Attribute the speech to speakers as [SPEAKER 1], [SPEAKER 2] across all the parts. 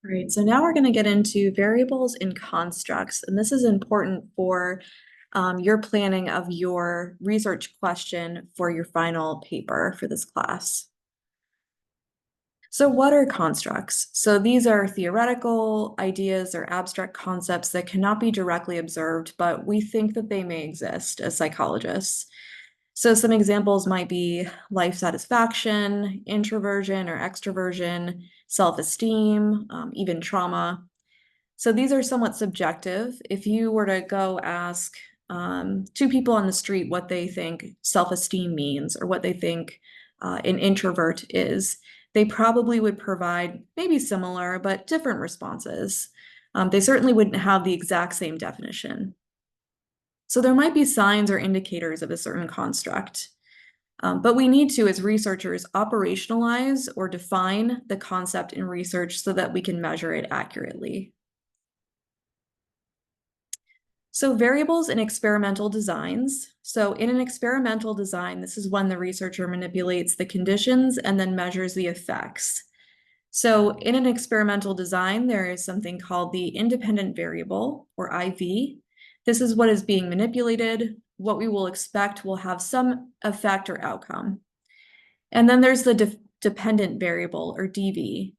[SPEAKER 1] Great. So now we're going to get into variables and constructs, and this is important for your planning of your research question for your final paper for this class. So what are constructs? So these are theoretical ideas or abstract concepts that cannot be directly observed, but we think that they may exist as psychologists. So some examples might be life satisfaction, introversion or extroversion, self-esteem, even trauma. So these are somewhat subjective. If you were to go ask two people on the street what they think self-esteem means or what they think an introvert is, they probably would provide maybe similar but different responses. They certainly wouldn't have the exact same definition. So there might be signs or indicators of a certain construct. But we need to, as researchers, operationalize or define the concept in research so that we can measure it accurately. So variables in experimental designs. So in an experimental design, this is when the researcher manipulates the conditions and then measures the effects. So in an experimental design, there is something called the independent variable, or IV. This is what is being manipulated. What we will expect will have some effect or outcome. And then there's the dependent variable, or DV.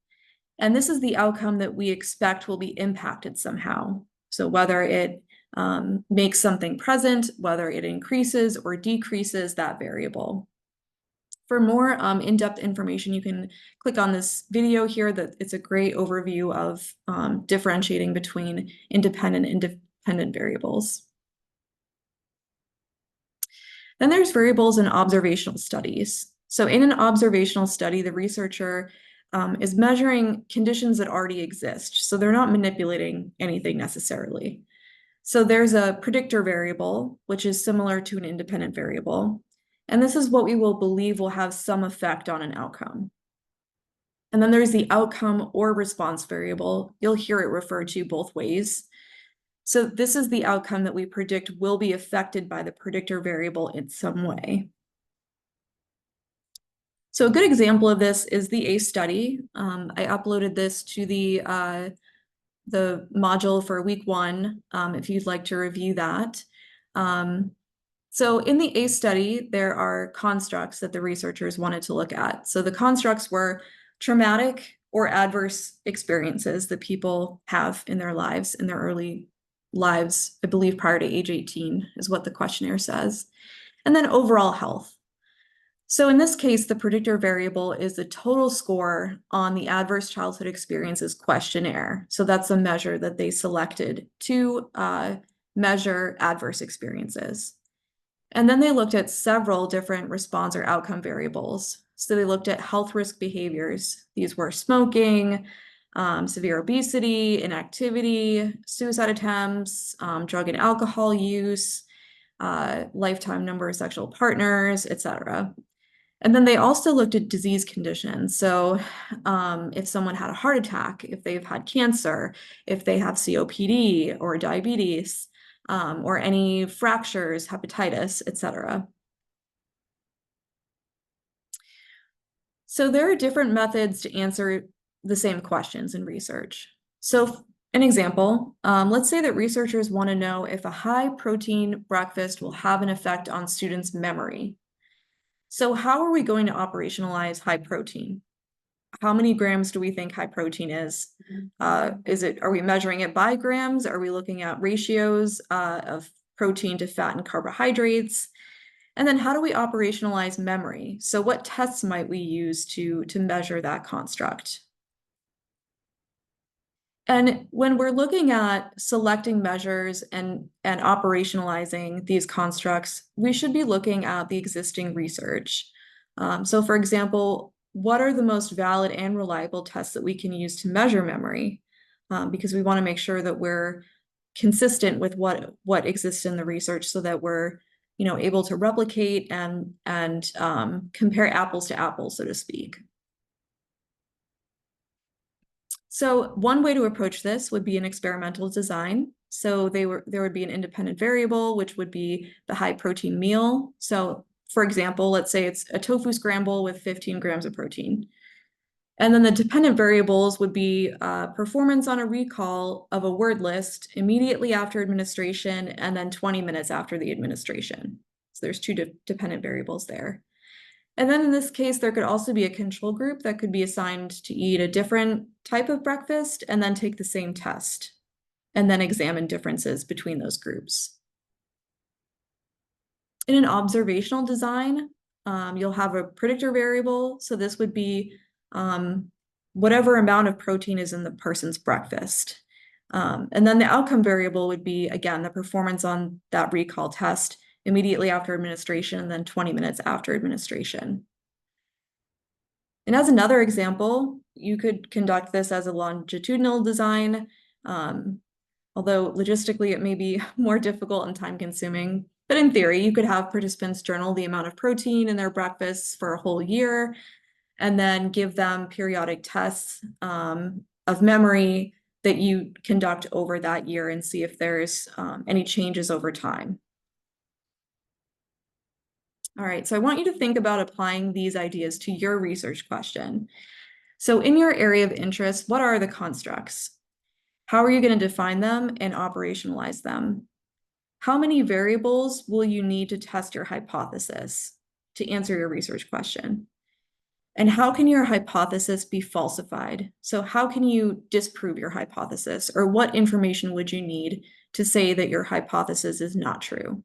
[SPEAKER 1] And this is the outcome that we expect will be impacted somehow. So whether it makes something present, whether it increases or decreases that variable. For more in-depth information, you can click on this video here. That it's a great overview of differentiating between independent and dependent variables. Then there's variables in observational studies. So in an observational study, the researcher is measuring conditions that already exist. So they're not manipulating anything necessarily. So there's a predictor variable, which is similar to an independent variable. And this is what we will believe will have some effect on an outcome. And then there's the outcome or response variable. You'll hear it referred to both ways. So this is the outcome that we predict will be affected by the predictor variable in some way. So a good example of this is the ACE study. I uploaded this to the module for week 1, if you'd like to review that. So in the ACE study, there are constructs that the researchers wanted to look at. So the constructs were traumatic or adverse experiences that people have in their lives, in their early lives, I believe prior to age 18 is what the questionnaire says. And then overall health. So in this case, the predictor variable is the total score on the Adverse Childhood Experiences questionnaire. So that's a measure that they selected to measure adverse experiences. And then they looked at several different response or outcome variables. So they looked at health risk behaviors. These were smoking, severe obesity, inactivity, suicide attempts, drug and alcohol use, lifetime number of sexual partners, etc. And then they also looked at disease conditions. So if someone had a heart attack, if they've had cancer, if they have COPD or diabetes, or any fractures, hepatitis, etc. So there are different methods to answer the same questions in research. So an example, let's say that researchers want to know if a high protein breakfast will have an effect on students' memory. So how are we going to operationalize high protein? How many grams do we think high protein is? Are we measuring it by grams? Are we looking at ratios of protein to fat and carbohydrates? And then how do we operationalize memory? So what tests might we use to measure that construct? And when we're looking at selecting measures and operationalizing these constructs, we should be looking at the existing research. So for example, what are the most valid and reliable tests that we can use to measure memory? Because we want to make sure that we're consistent with what exists in the research so that we're able to replicate and compare apples to apples, so to speak. So one way to approach this would be an experimental design. So there would be an independent variable, which would be the high protein meal. So for example, let's say it's a tofu scramble with 15 grams of protein. And then the dependent variables would be performance on a recall of a word list immediately after administration and then 20 minutes after the administration. So there's two dependent variables there. And then in this case, there could also be a control group that could be assigned to eat a different type of breakfast and then take the same test and then examine differences between those groups. In an observational design, you'll have a predictor variable. So this would be whatever amount of protein is in the person's breakfast. And then the outcome variable would be, again, the performance on that recall test immediately after administration and then 20 minutes after administration. And as another example, you could conduct this as a longitudinal design, although logistically it may be more difficult and time consuming. But in theory, you could have participants journal the amount of protein in their breakfasts for a whole year, and then give them periodic tests of memory that you conduct over that year and see if there's any changes over time. All right, so I want you to think about applying these ideas to your research question. So in your area of interest, what are the constructs? How are you going to define them and operationalize them? How many variables will you need to test your hypothesis to answer your research question? And how can your hypothesis be falsified? So how can you disprove your hypothesis, or what information would you need to say that your hypothesis is not true?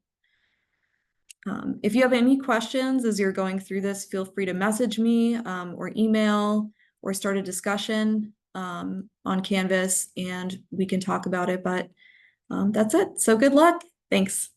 [SPEAKER 1] If you have any questions as you're going through this, feel free to message me or email or start a discussion on Canvas and we can talk about it, but that's it. So good luck. Thanks.